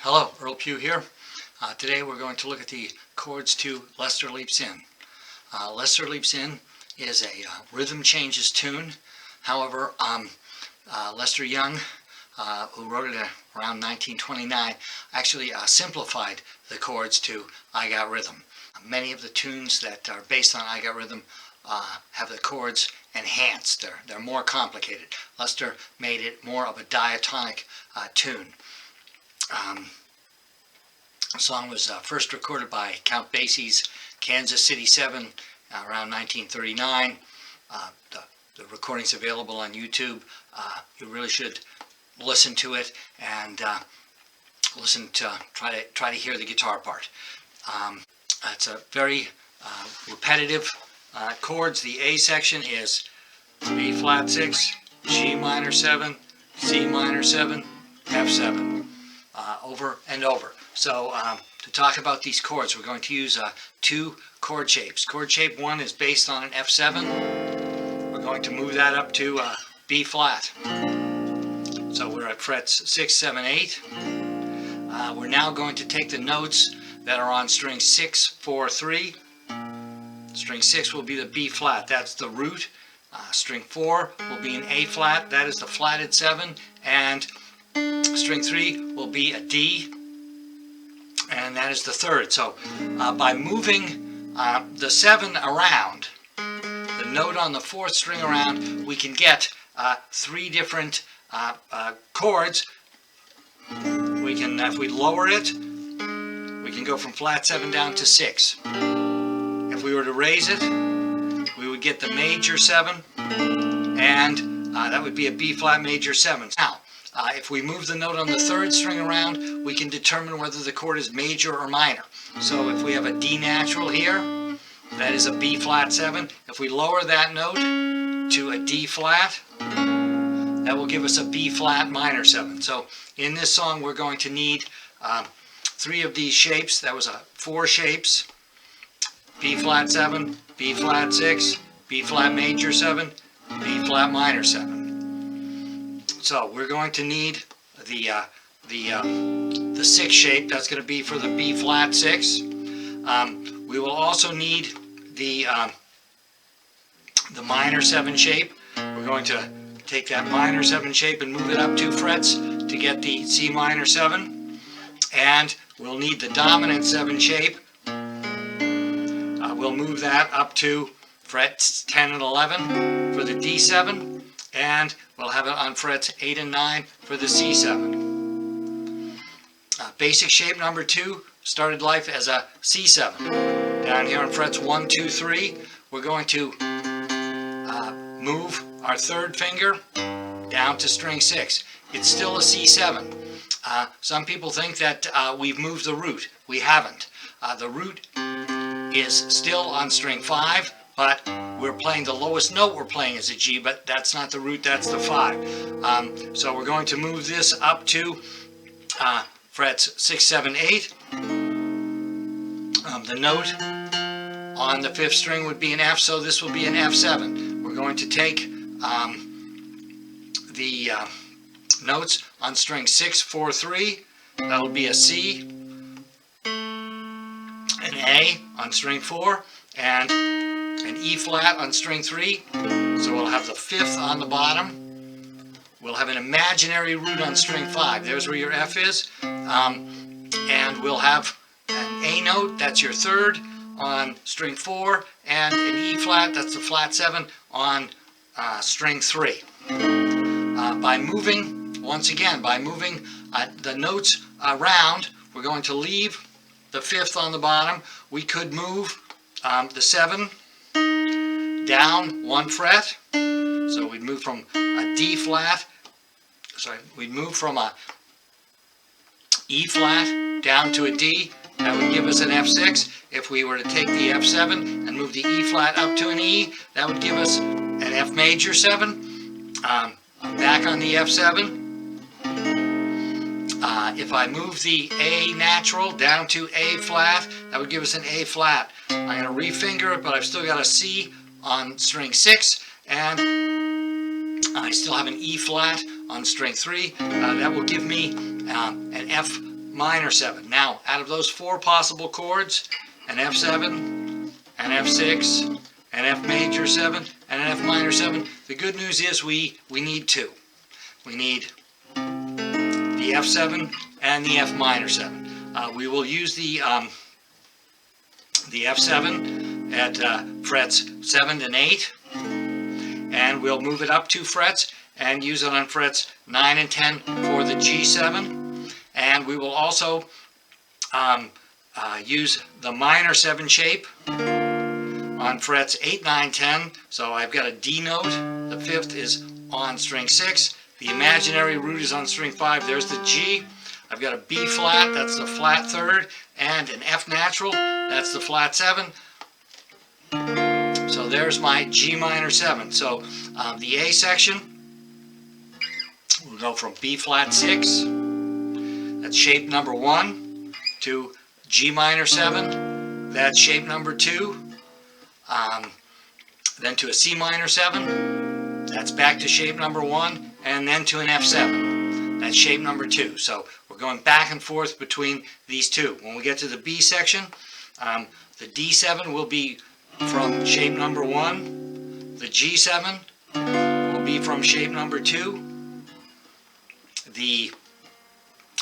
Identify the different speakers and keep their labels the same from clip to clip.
Speaker 1: Hello, Earl Pugh here. Today we're going to look at the chords to Lester Leaps In. Lester Leaps In is a rhythm changes tune. However, Lester Young, who wrote it around 1929, actually simplified the chords to I Got Rhythm. Many of the tunes that are based on I Got Rhythm have the chords enhanced. They're more complicated. Lester made it more of a diatonic tune. The song was first recorded by Count Basie's Kansas City 7 around 1939. The recording's available on YouTube. You really should listen to it and try to hear the guitar part. It's a very repetitive chords. The A section is B flat 6, G minor 7, C minor 7, F7. Over and over. So to talk about these chords, we're going to use two chord shapes. Chord shape 1 is based on an F7. We're going to move that up to B flat. So we're at frets 6, 7, 8. We're now going to take the notes that are on string 6, 4, 3. String 6 will be the B flat, that's the root. String 4 will be an A flat, that is the flatted 7. And string 3 will be a D, and that is the third. So by moving the 7 around, the note on the 4th string around, we can get 3 different chords. We can, if we lower it, we can go from flat 7 down to 6. If we were to raise it, we would get the major 7, and that would be a B flat major 7. Now, if we move the note on the 3rd string around, we can determine whether the chord is major or minor. So if we have a D natural here, that is a B flat 7. If we lower that note to a D flat, that will give us a B flat minor 7. So in this song we're going to need 3 of these shapes. That was 4 shapes. B flat 7, B flat 6, B flat major 7, B flat minor 7. So we're going to need the 6 shape. That's going to be for the B flat 6. We will also need the minor 7 shape. We're going to take that minor 7 shape and move it up 2 frets to get the C minor 7. And we'll need the dominant 7 shape. We'll move that up to frets 10 and 11 for the D7. And we'll have it on frets 8 and 9 for the C7. Basic shape number 2 started life as a C7. Down here on frets 1, 2, 3, we're going to move our 3rd finger down to string 6. It's still a C7. Some people think that we've moved the root. We haven't. The root is still on string 5, but we're playing the lowest note we're playing is a G, but that's not the root, that's the 5. So we're going to move this up to frets 6, 7, 8. The note on the 5th string would be an F, so this will be an F7. We're going to take the notes on string 6, 4, 3. That will be a C, an A on string 4, and an E flat on string 3, so we'll have the 5th on the bottom. We'll have an imaginary root on string 5. There's where your F is. And we'll have an A note, that's your 3rd, on string 4, and an E flat, that's the flat 7, on string 3. By moving, once again, by moving the notes around, we're going to leave the 5th on the bottom. We could move the 7 down 1 fret. So we'd move from a D flat, we'd move from a E flat down to a D. That would give us an F6. If we were to take the F7 and move the E flat up to an E, that would give us an F major 7. Back on the F7. If I move the A natural down to A flat, that would give us an A flat. I'm going to refinger it, but I've still got a C on string 6, and I still have an E flat on string 3. That will give me an F minor 7. Now, out of those 4 possible chords, an F7, an F6, an F major 7, and an F minor 7, the good news is we need 2. We need the F7 and the F minor 7. We will use the F7 at frets 7 and 8, and we'll move it up 2 frets and use it on frets 9 and 10 for the G7. And we will also use the minor 7 shape on frets 8, 9, 10. So I've got a D note, the 5th is on string 6, the imaginary root is on string 5, there's the G. I've got a B flat, that's the flat 3rd, and an F natural, that's the flat 7. So there's my G minor 7. So the A section, we'll go from B flat 6, that's shape number 1, to G minor 7, that's shape number 2, then to a C minor 7, that's back to shape number 1, and then to an F7, that's shape number 2. So we're going back and forth between these two. When we get to the B section, the D7 will be from shape number 1, the G7 will be from shape number 2, the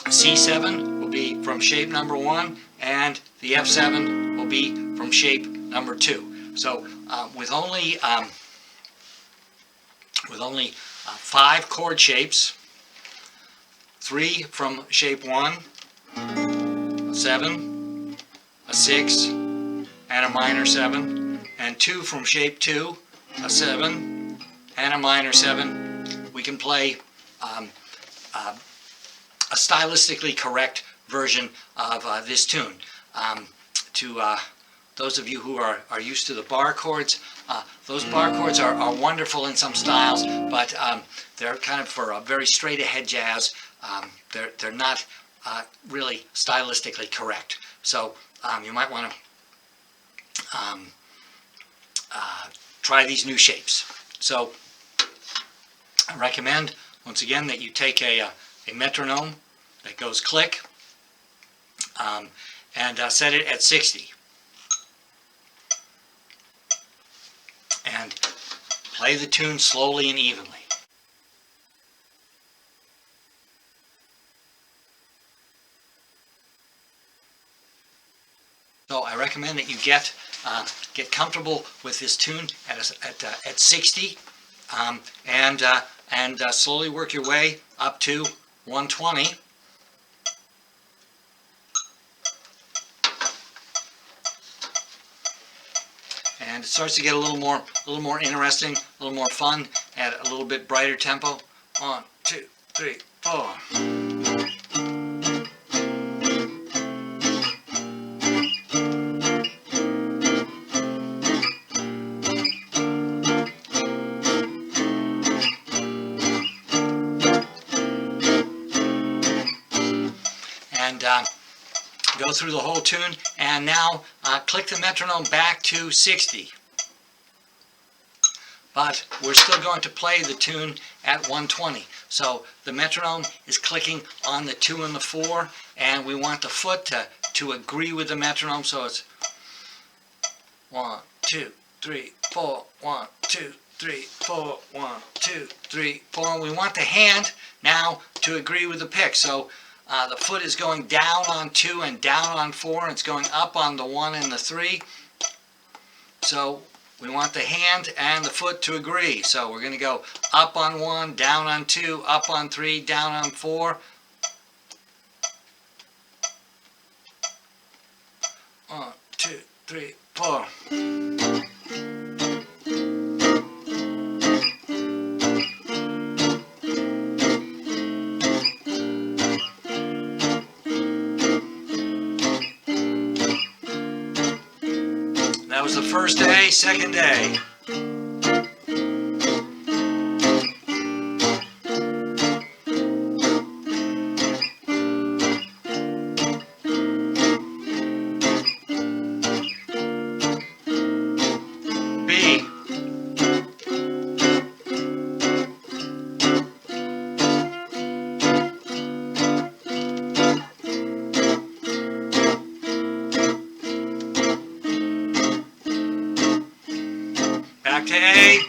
Speaker 1: C7 will be from shape number 1, and the F7 will be from shape number 2. So with only 5 chord shapes, 3 from shape 1, a 7, a 6, and a minor 7, and 2 from shape 2, a 7, and a minor 7, we can play a stylistically correct version of this tune. To those of you who are used to the bar chords, those bar chords are wonderful in some styles, but they're kind of for a very straight ahead jazz. They're not really stylistically correct. So you might want to try these new shapes. So I recommend, once again, that you take a metronome that goes click and set it at 60. And play the tune slowly and evenly. So I recommend that you get comfortable with this tune at 60, and slowly work your way up to 120. And it starts to get a little more interesting, a little more fun at a little bit brighter tempo. 1, 2, 3, 4. And go through the whole tune, and now click the metronome back to 60. But we're still going to play the tune at 120. So the metronome is clicking on the 2 and the 4, and we want the foot to agree with the metronome, so it's 1, 2, 3, 4, 1, 2, 3, 4, 1, 2, 3, 4. And we want the hand now to agree with the pick. So the foot is going down on 2 and down on 4, and it's going up on the 1 and the 3. So we want the hand and the foot to agree. So we're going to go up on 1, down on 2, up on 3, down on 4. 1, 2, 3, 4. That was the first A, second A. B. Back to A.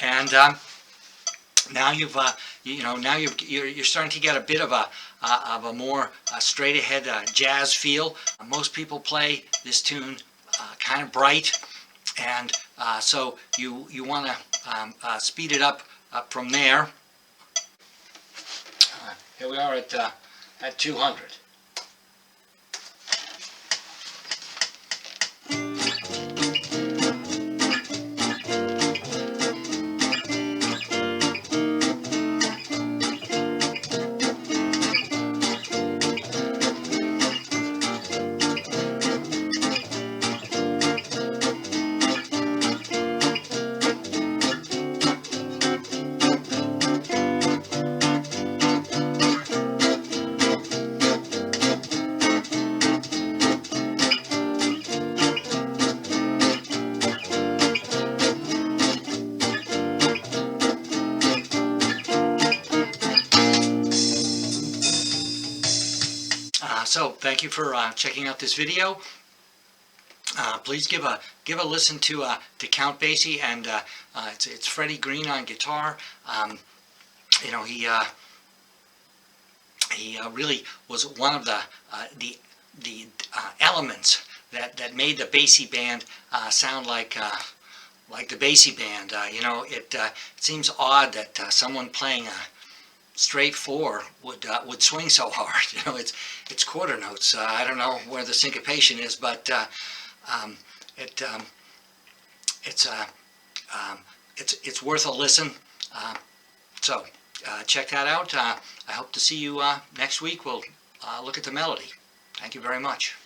Speaker 1: And now you're starting to get a bit of a more straight ahead jazz feel. Most people play this tune kind of bright, and so you want to speed it up from there. Here we are at 200. So thank you for checking out this video. Please give a listen to Count Basie, and it's Freddie Green on guitar. You know, he really was one of the elements that made the Basie band sound like the Basie band. You know, it seems odd that someone playing a straight 4 would swing so hard. You know, it's quarter notes. I don't know where the syncopation is, but it's worth a listen. So check that out. I hope to see you next week. We'll look at the melody. Thank you very much.